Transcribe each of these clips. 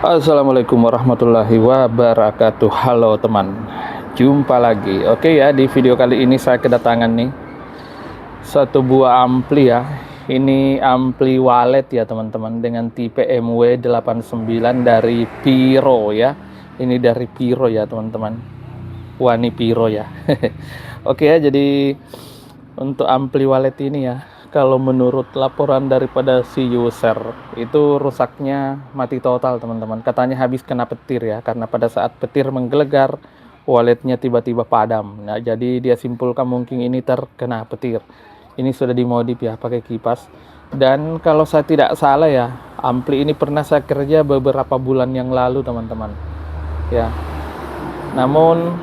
Assalamualaikum warahmatullahi wabarakatuh. Halo teman, jumpa lagi. Oke ya, di video kali ini saya kedatangan nih satu buah ampli ya. Ini ampli walet ya teman-teman, dengan tipe MW89 dari Piro ya. Ini dari Piro ya teman-teman. Wani Piro ya. Oke ya, jadi untuk ampli walet ini ya, kalau menurut laporan daripada si user, itu rusaknya mati total teman-teman. Katanya habis kena petir ya, karena pada saat petir menggelegar, waletnya tiba-tiba padam. Nah, jadi dia simpulkan mungkin ini terkena petir. Ini sudah dimodif ya, pakai kipas. Dan kalau saya tidak salah ya, ampli ini pernah saya kerja beberapa bulan yang lalu teman-teman. Ya, namun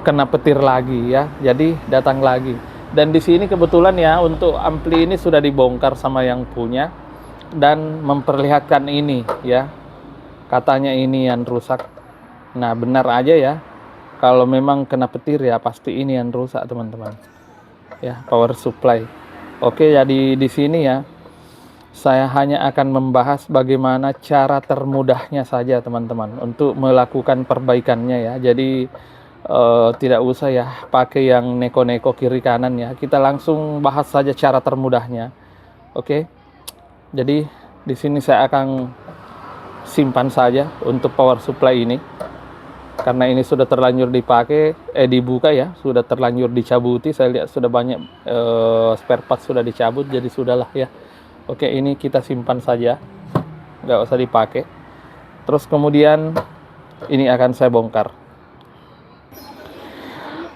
kena petir lagi ya, jadi datang lagi. Dan di sini kebetulan ya, untuk ampli ini sudah dibongkar sama yang punya dan memperlihatkan ini ya, katanya ini yang rusak. Nah, benar aja ya, kalau memang kena petir ya pasti ini yang rusak teman-teman ya, power supply. Oke, jadi di sini ya saya hanya akan membahas bagaimana cara termudahnya saja teman-teman untuk melakukan perbaikannya ya. Jadi tidak usah ya pakai yang neko-neko kiri kanan ya. Kita langsung bahas saja cara termudahnya. Oke. Jadi di sini saya akan simpan saja untuk power supply ini. Karena ini sudah terlanjur dipakai, dibuka ya, sudah terlanjur dicabuti. Saya lihat sudah banyak spare part sudah dicabut, jadi sudahlah ya. Oke, ini kita simpan saja, nggak usah dipakai. Terus kemudian ini akan saya bongkar.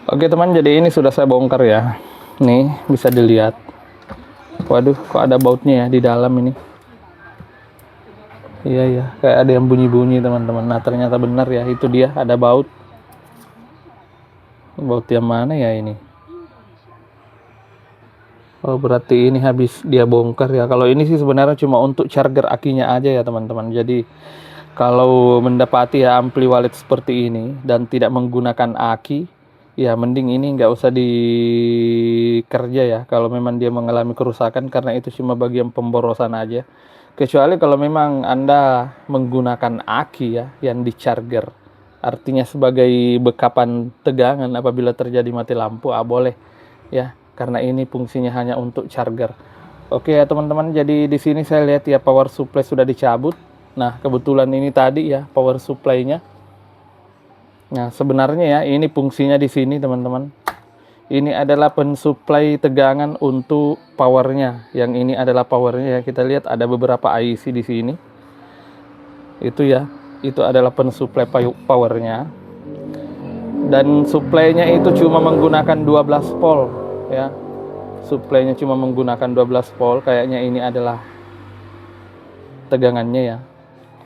Oke teman, jadi ini sudah saya bongkar ya. Nih bisa dilihat. Waduh, kok ada bautnya ya di dalam ini. Iya ya, kayak ada yang bunyi-bunyi teman-teman. Nah ternyata benar ya, itu dia ada baut. Baut yang mana ya ini? Oh berarti ini habis dia bongkar ya. Kalau ini sih sebenarnya cuma untuk charger akinya aja ya teman-teman. Jadi kalau mendapati ya ampli walet seperti ini dan tidak menggunakan aki, ya mending ini nggak usah dikerja ya kalau memang dia mengalami kerusakan, karena itu cuma bagian pemborosan aja. Kecuali kalau memang Anda menggunakan aki ya yang di charger, artinya sebagai bekapan tegangan apabila terjadi mati lampu, boleh ya, karena ini fungsinya hanya untuk charger. Oke ya teman-teman, jadi di sini saya lihat ya power supply sudah dicabut. Nah kebetulan ini tadi ya power supply-nya. Nah sebenarnya ya ini fungsinya di sini teman-teman. Ini adalah pensuplai tegangan untuk powernya. Yang ini adalah powernya ya. Kita lihat ada beberapa IC di sini. Itu ya, itu adalah pensuplai powernya. Dan suplainya itu cuma menggunakan 12 volt ya. Suplainya cuma menggunakan 12 volt. Kayaknya ini adalah tegangannya ya.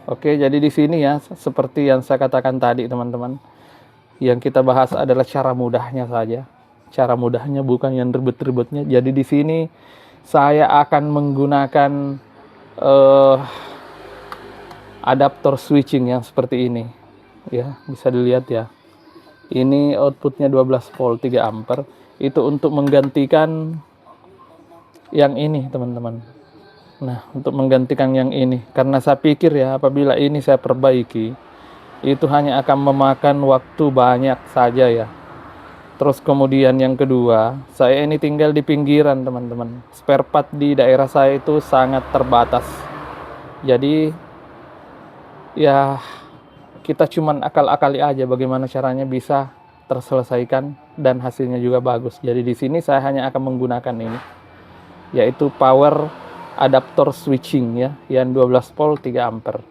Oke, jadi di sini ya seperti yang saya katakan tadi teman-teman. Yang kita bahas adalah cara mudahnya saja. Cara mudahnya bukan yang ribet-ribetnya. Jadi di sini saya akan menggunakan adaptor switching yang seperti ini. Ya, bisa dilihat ya. Ini outputnya 12 volt 3 ampere. Itu untuk menggantikan yang ini, teman-teman. Nah, untuk menggantikan yang ini, karena saya pikir ya apabila ini saya perbaiki, itu hanya akan memakan waktu banyak saja ya. Terus kemudian yang kedua, saya ini tinggal di pinggiran teman-teman. Spare part di daerah saya itu sangat terbatas. Jadi ya kita cuman akal-akali aja bagaimana caranya bisa terselesaikan dan hasilnya juga bagus. Jadi di sini saya hanya akan menggunakan ini, yaitu power adaptor switching ya, yang 12 volt 3 ampere.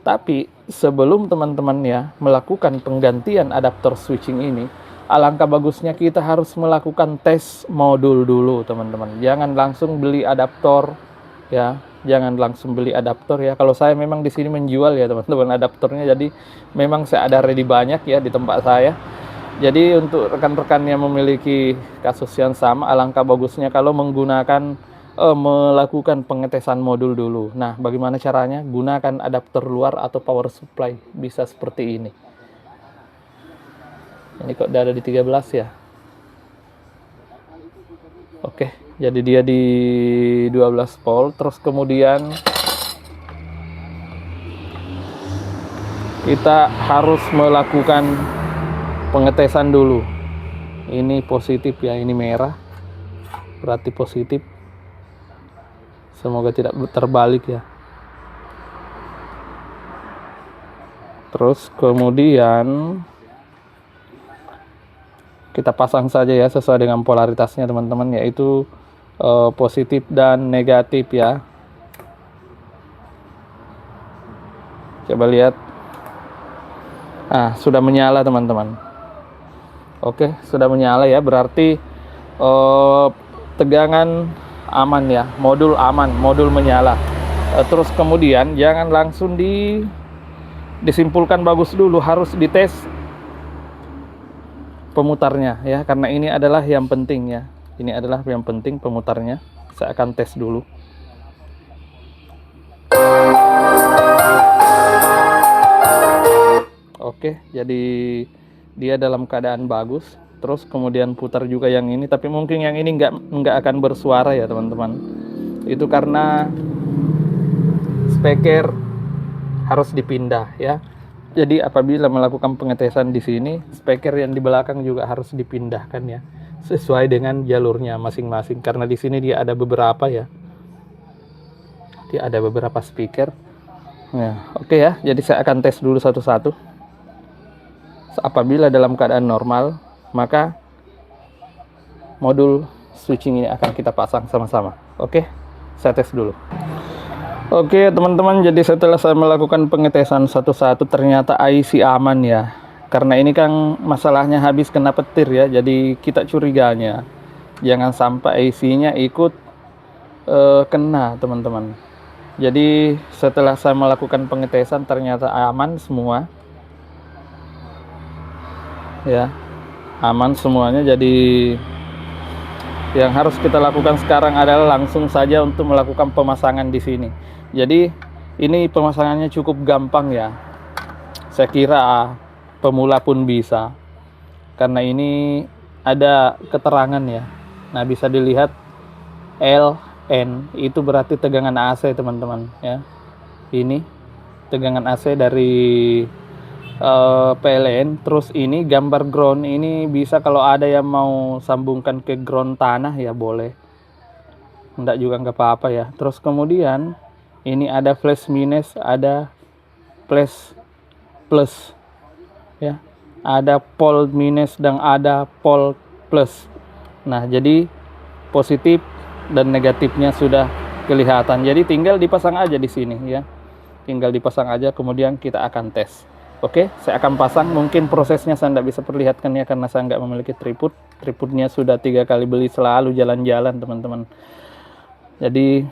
Tapi sebelum teman-teman ya melakukan penggantian adaptor switching ini, alangkah bagusnya kita harus melakukan tes modul dulu teman-teman. Jangan langsung beli adaptor ya, jangan langsung beli adaptor ya. Kalau saya memang di sini menjual ya teman-teman adaptornya, jadi memang saya ada ready banyak ya di tempat saya. Jadi untuk rekan-rekan yang memiliki kasus yang sama, alangkah bagusnya kalau melakukan pengetesan modul dulu. Nah, bagaimana caranya? Gunakan adaptor luar atau power supply, bisa seperti ini. Ini kok udah ada di 13 ya. Oke, jadi dia di 12 volt. Terus kemudian kita harus melakukan pengetesan dulu. Ini positif ya, ini merah berarti positif. Semoga tidak terbalik ya. Terus kemudian kita pasang saja ya sesuai dengan polaritasnya teman-teman, yaitu positif dan negatif ya. Coba lihat. Nah, sudah menyala teman-teman. Oke, sudah menyala ya, berarti tegangan aman ya, modul aman, modul menyala. Terus kemudian jangan langsung disimpulkan bagus dulu, harus dites pemutarnya ya, karena ini adalah yang penting ya. Ini adalah yang penting pemutarnya. Saya akan tes dulu. Oke, jadi dia dalam keadaan bagus. Terus kemudian putar juga yang ini, tapi mungkin yang ini nggak akan bersuara ya teman-teman. Itu karena speaker harus dipindah ya. Jadi apabila melakukan pengetesan di sini, speaker yang di belakang juga harus dipindahkan ya, sesuai dengan jalurnya masing-masing. Karena di sini dia ada beberapa ya. Dia ada beberapa speaker. Nah, oke ya. Jadi saya akan tes dulu satu-satu. Apabila dalam keadaan normal, maka modul switching ini akan kita pasang sama-sama. Oke, saya tes dulu. Oke teman-teman, jadi setelah saya melakukan pengetesan satu-satu, ternyata IC aman ya. Karena ini kan masalahnya habis kena petir ya, jadi kita curiganya jangan sampai IC-nya ikut kena teman-teman. Jadi setelah saya melakukan pengetesan ternyata aman semua ya, aman semuanya. Jadi yang harus kita lakukan sekarang adalah langsung saja untuk melakukan pemasangan di sini. Jadi ini pemasangannya cukup gampang ya, saya kira pemula pun bisa, karena ini ada keterangan ya. Nah, bisa dilihat LN itu berarti tegangan AC teman-teman ya. Ini tegangan AC dari PLN. Terus ini gambar ground, ini bisa kalau ada yang mau sambungkan ke ground tanah ya boleh, enggak juga nggak apa-apa ya. Terus kemudian ini ada flash minus, ada flash plus ya, ada pol minus dan ada pol plus. Nah, jadi positif dan negatifnya sudah kelihatan, jadi tinggal dipasang aja di sini ya, tinggal dipasang aja, kemudian kita akan tes. Oke, saya akan pasang. Mungkin prosesnya saya tidak bisa perlihatkan ya, karena saya nggak memiliki tripod. Tripodnya sudah 3 kali beli, selalu jalan-jalan teman-teman. Jadi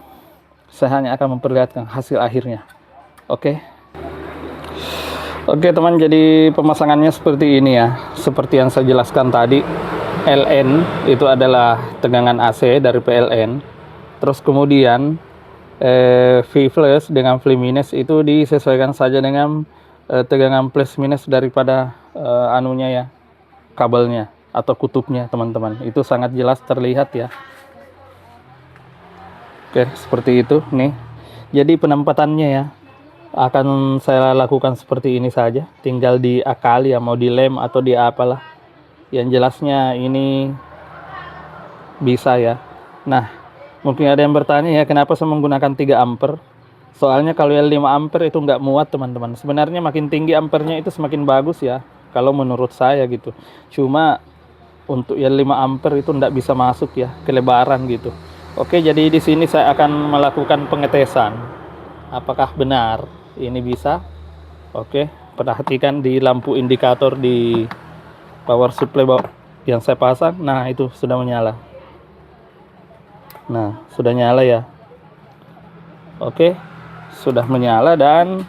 saya hanya akan memperlihatkan hasil akhirnya. Oke. Oke teman, jadi pemasangannya seperti ini ya. Seperti yang saya jelaskan tadi, LN itu adalah tegangan AC dari PLN. Terus kemudian V plus dengan V minus itu disesuaikan saja dengan tegangan plus minus daripada anunya ya, kabelnya atau kutubnya teman-teman. Itu sangat jelas terlihat ya. Oke, seperti itu nih. Jadi penempatannya ya akan saya lakukan seperti ini saja, tinggal diakali ya, mau dilem atau di apalah. Yang jelasnya ini bisa ya. Nah, mungkin ada yang bertanya ya, kenapa saya menggunakan 3 ampere? Soalnya kalau yang 5 ampere itu nggak muat teman-teman. Sebenarnya makin tinggi ampernya itu semakin bagus ya, kalau menurut saya gitu. Cuma untuk yang 5 ampere itu nggak bisa masuk ya, kelebaran gitu. Oke, jadi di sini saya akan melakukan pengetesan. Apakah benar ini bisa? Oke, perhatikan di lampu indikator di power supply yang saya pasang. Nah, itu sudah menyala. Nah, sudah nyala ya. Oke, sudah menyala, dan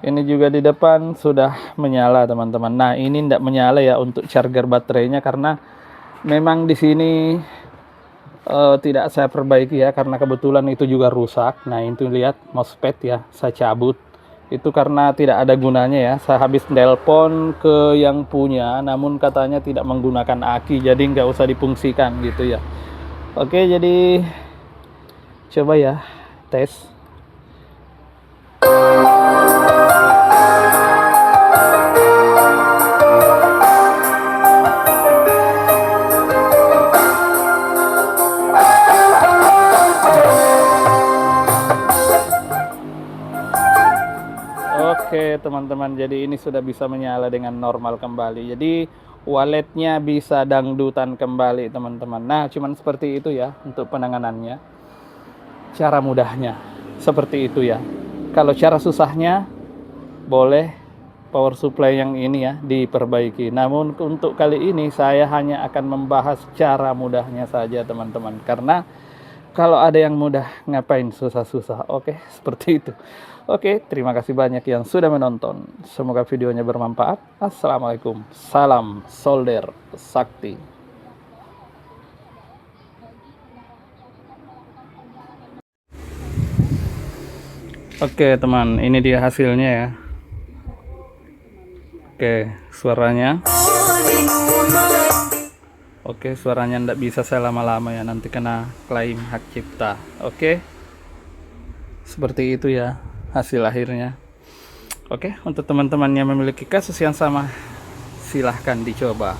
ini juga di depan sudah menyala teman-teman. Nah, ini tidak menyala ya untuk charger baterainya, karena memang di sini tidak saya perbaiki ya, karena kebetulan itu juga rusak. Nah, itu lihat MOSFET ya, saya cabut. Itu karena tidak ada gunanya ya. Saya habis telepon ke yang punya, namun katanya tidak menggunakan aki, jadi nggak usah difungsikan gitu ya. Oke, jadi coba ya tes. Oke teman-teman, jadi ini sudah bisa menyala dengan normal kembali. Jadi waletnya bisa dangdutan kembali teman-teman. Nah cuman seperti itu ya untuk penanganannya. Cara mudahnya seperti itu ya. Kalau cara susahnya boleh power supply yang ini ya diperbaiki. Namun untuk kali ini saya hanya akan membahas cara mudahnya saja teman-teman. Karena kalau ada yang mudah, ngapain susah-susah? Oke, seperti itu. Oke, terima kasih banyak yang sudah menonton. Semoga videonya bermanfaat. Assalamualaikum. Salam solder sakti. Oke teman, ini dia hasilnya ya. Oke, suaranya. Oke, suaranya ndak bisa saya lama-lama ya, nanti kena klaim hak cipta. Oke, seperti itu ya hasil akhirnya. Oke, untuk teman-teman yang memiliki kasus yang sama, silahkan dicoba.